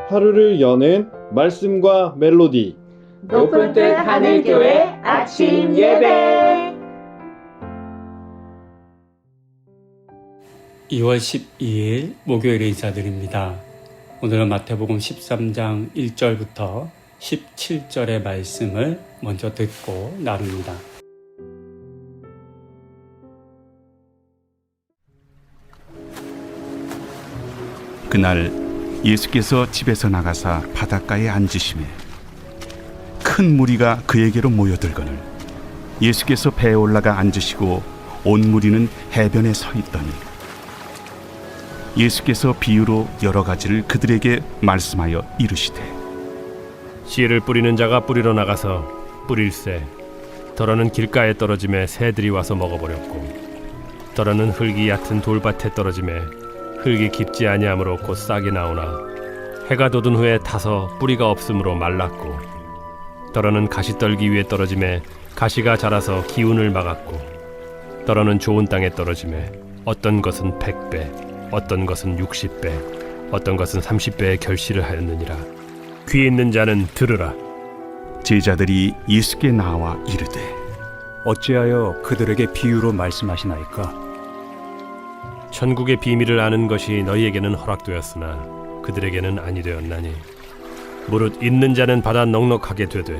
하루를 여는 말씀과 멜로디. 높은 뜻 하늘교회 아침 예배. 2월 12일 목요일에 인사드립니다. 오늘은 마태복음 13장 1절부터 17절의 말씀을 먼저 듣고 나눕니다. 그날 예수께서 집에서 나가사 바닷가에 앉으시매 큰 무리가 그에게로 모여들거늘 예수께서 배에 올라가 앉으시고 온 무리는 해변에 서 있더니 예수께서 비유로 여러 가지를 그들에게 말씀하여 이르시되 씨를 뿌리는 자가 뿌리러 나가서 뿌릴새 더러는 길가에 떨어짐에 새들이 와서 먹어버렸고 더러는 흙이 얕은 돌밭에 떨어짐에 흙이 깊지 아니하므로 곧 싹이 나오나 해가 돋은 후에 타서 뿌리가 없으므로 말랐고 더러는 가시떨기 위에 떨어짐에 가시가 자라서 기운을 막았고 더러는 좋은 땅에 떨어짐에 어떤 것은 100배 어떤 것은 60배 어떤 것은 30배의 결실을 하였느니라. 귀 있는 자는 들으라. 제자들이 예수께 나와 이르되 어찌하여 그들에게 비유로 말씀하시나이까? 천국의 비밀을 아는 것이 너희에게는 허락되었으나 그들에게는 아니 되었나니 무릇 있는 자는 받아 넉넉하게 되되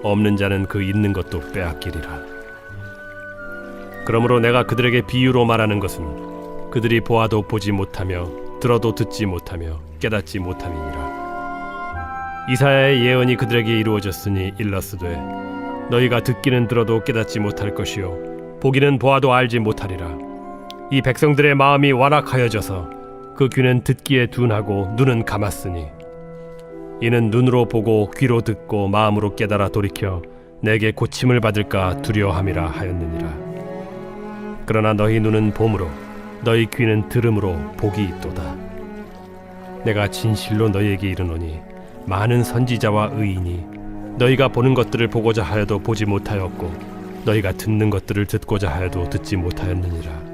없는 자는 그 있는 것도 빼앗기리라. 그러므로 내가 그들에게 비유로 말하는 것은 그들이 보아도 보지 못하며 들어도 듣지 못하며 깨닫지 못함이니라. 이사야의 예언이 그들에게 이루어졌으니 일렀으되 너희가 듣기는 들어도 깨닫지 못할 것이요 보기는 보아도 알지 못하리라. 이 백성들의 마음이 완악하여져서 그 귀는 듣기에 둔하고 눈은 감았으니 이는 눈으로 보고 귀로 듣고 마음으로 깨달아 돌이켜 내게 고침을 받을까 두려워함이라 하였느니라. 그러나 너희 눈은 봄으로 너희 귀는 들음으로 복이 있도다. 내가 진실로 너희에게 이르노니 많은 선지자와 의인이 너희가 보는 것들을 보고자 하여도 보지 못하였고 너희가 듣는 것들을 듣고자 하여도 듣지 못하였느니라.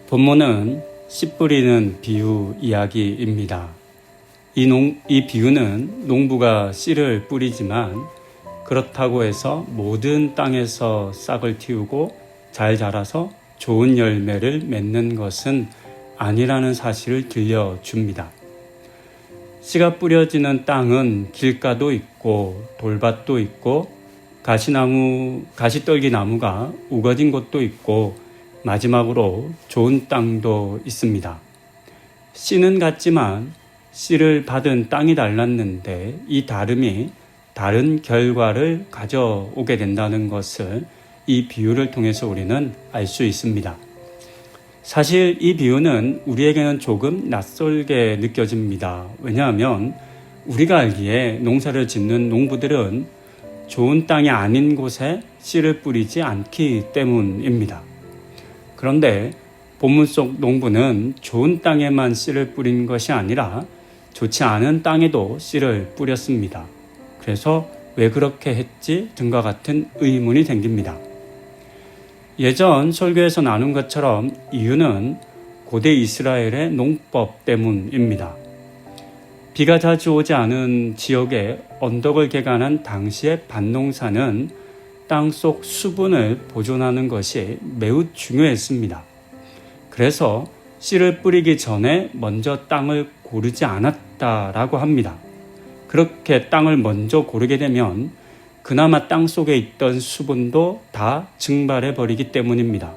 본문은 씨 뿌리는 비유 이야기입니다. 이 비유는 농부가 씨를 뿌리지만 그렇다고 해서 모든 땅에서 싹을 틔우고 잘 자라서 좋은 열매를 맺는 것은 아니라는 사실을 들려줍니다. 씨가 뿌려지는 땅은 길가도 있고 돌밭도 있고 가시떨기 나무가 우거진 곳도 있고 마지막으로 좋은 땅도 있습니다. 씨는 같지만 씨를 받은 땅이 달랐는데 이 다름이 다른 결과를 가져오게 된다는 것을 이 비유를 통해서 우리는 알 수 있습니다. 사실 이 비유는 우리에게는 조금 낯설게 느껴집니다. 왜냐하면 우리가 알기에 농사를 짓는 농부들은 좋은 땅이 아닌 곳에 씨를 뿌리지 않기 때문입니다. 그런데 본문 속 농부는 좋은 땅에만 씨를 뿌린 것이 아니라 좋지 않은 땅에도 씨를 뿌렸습니다. 그래서 왜 그렇게 했지 등과 같은 의문이 생깁니다. 예전 설교에서 나눈 것처럼 이유는 고대 이스라엘의 농법 때문입니다. 비가 자주 오지 않은 지역에 언덕을 개간한 당시의 밭농사는 땅속 수분을 보존하는 것이 매우 중요했습니다. 그래서 씨를 뿌리기 전에 먼저 땅을 고르지 않았다라고 합니다. 그렇게 땅을 먼저 고르게 되면 그나마 땅 속에 있던 수분도 다 증발해 버리기 때문입니다.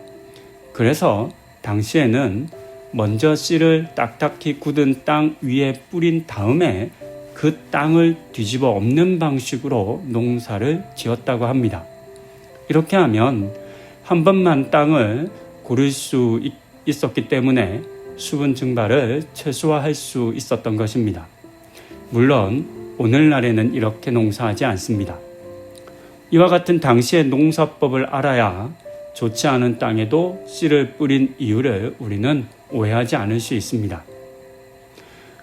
그래서 당시에는 먼저 씨를 딱딱히 굳은 땅 위에 뿌린 다음에 그 땅을 뒤집어 엎는 방식으로 농사를 지었다고 합니다. 이렇게 하면 한 번만 땅을 고를 수 있었기 때문에 수분 증발을 최소화할 수 있었던 것입니다. 물론 오늘날에는 이렇게 농사하지 않습니다. 이와 같은 당시의 농사법을 알아야 좋지 않은 땅에도 씨를 뿌린 이유를 우리는 오해하지 않을 수 있습니다.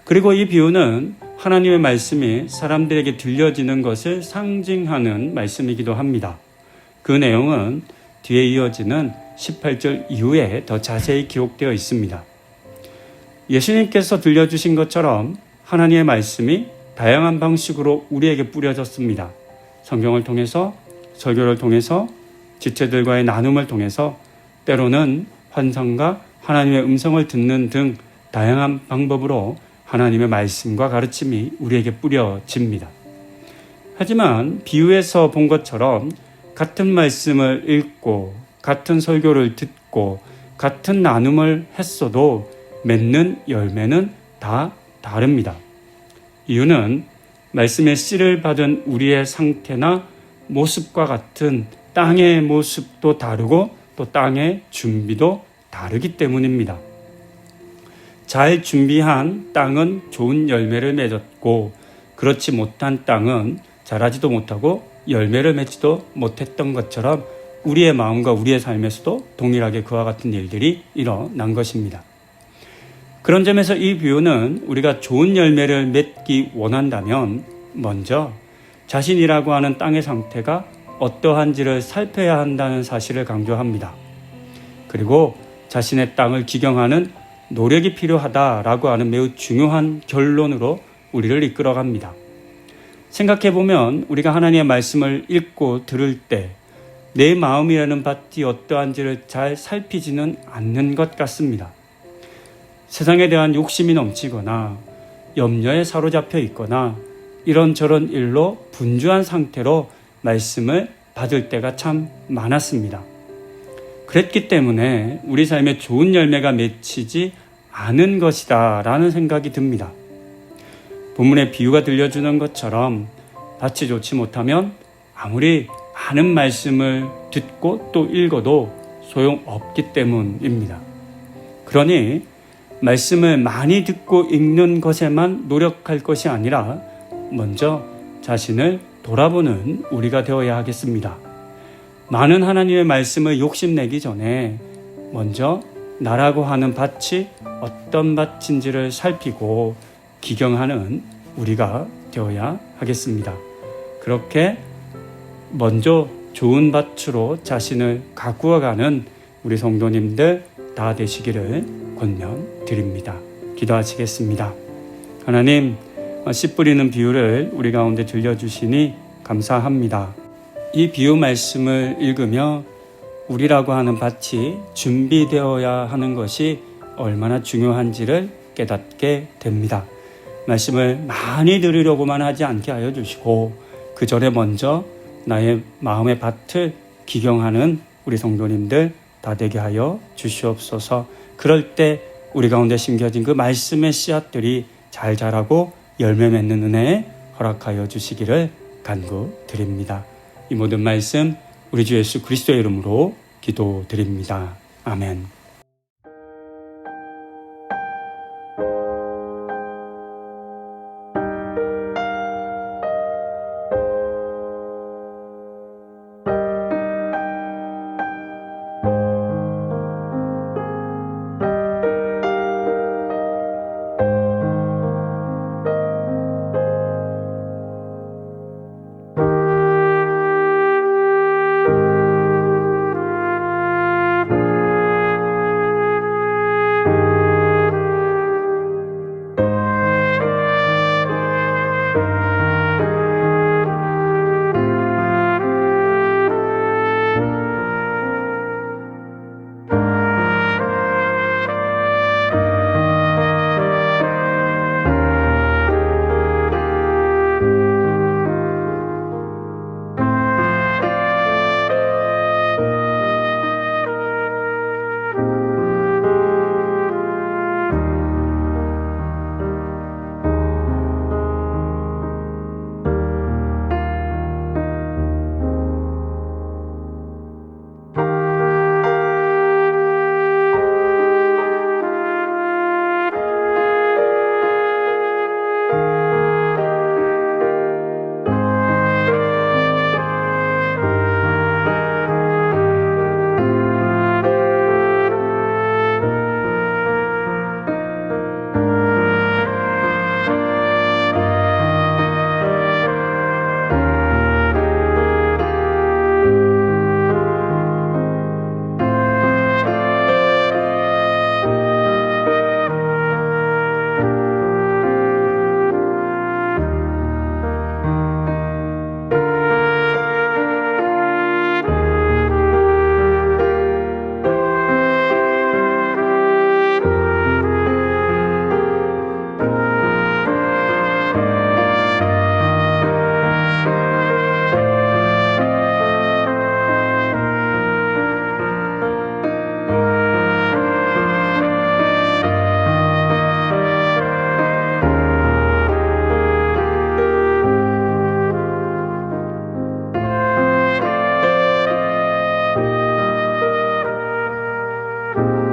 그리고 이 비유는 하나님의 말씀이 사람들에게 들려지는 것을 상징하는 말씀이기도 합니다. 그 내용은 뒤에 이어지는 18절 이후에 더 자세히 기록되어 있습니다. 예수님께서 들려주신 것처럼 하나님의 말씀이 다양한 방식으로 우리에게 뿌려졌습니다. 성경을 통해서, 설교를 통해서, 지체들과의 나눔을 통해서, 때로는 환상과 하나님의 음성을 듣는 등 다양한 방법으로 하나님의 말씀과 가르침이 우리에게 뿌려집니다. 하지만 비유에서 본 것처럼 같은 말씀을 읽고 같은 설교를 듣고 같은 나눔을 했어도 맺는 열매는 다 다릅니다. 이유는 말씀의 씨를 받은 우리의 상태나 모습과 같은 땅의 모습도 다르고 또 땅의 준비도 다르기 때문입니다. 잘 준비한 땅은 좋은 열매를 맺었고 그렇지 못한 땅은 자라지도 못하고 열매를 맺지도 못했던 것처럼 우리의 마음과 우리의 삶에서도 동일하게 그와 같은 일들이 일어난 것입니다. 그런 점에서 이 비유는 우리가 좋은 열매를 맺기 원한다면 먼저 자신이라고 하는 땅의 상태가 어떠한지를 살펴야 한다는 사실을 강조합니다. 그리고 자신의 땅을 기경하는 노력이 필요하다라고 하는 매우 중요한 결론으로 우리를 이끌어갑니다. 생각해보면 우리가 하나님의 말씀을 읽고 들을 때 내 마음이라는 밭이 어떠한지를 잘 살피지는 않는 것 같습니다. 세상에 대한 욕심이 넘치거나 염려에 사로잡혀 있거나 이런저런 일로 분주한 상태로 말씀을 받을 때가 참 많았습니다. 그랬기 때문에 우리 삶에 좋은 열매가 맺히지 않은 것이다 라는 생각이 듭니다. 본문의 비유가 들려주는 것처럼 밭이 좋지 못하면 아무리 많은 말씀을 듣고 또 읽어도 소용없기 때문입니다. 그러니 말씀을 많이 듣고 읽는 것에만 노력할 것이 아니라 먼저 자신을 돌아보는 우리가 되어야 하겠습니다. 많은 하나님의 말씀을 욕심내기 전에 먼저 나라고 하는 밭이 어떤 밭인지를 살피고 기경하는 우리가 되어야 하겠습니다. 그렇게 먼저 좋은 밭으로 자신을 가꾸어가는 우리 성도님들 다 되시기를 권면드립니다. 기도하시겠습니다. 하나님, 씨 뿌리는 비유를 우리 가운데 들려주시니 감사합니다. 이 비유 말씀을 읽으며 우리라고 하는 밭이 준비되어야 하는 것이 얼마나 중요한지를 깨닫게 됩니다. 말씀을 많이 들으려고만 하지 않게 하여 주시고 그 전에 먼저 나의 마음의 밭을 기경하는 우리 성도님들 다 되게 하여 주시옵소서. 그럴 때 우리 가운데 심겨진 그 말씀의 씨앗들이 잘 자라고 열매 맺는 은혜에 허락하여 주시기를 간구드립니다. 이 모든 말씀 우리 주 예수 그리스도의 이름으로 기도드립니다. 아멘. 아멘.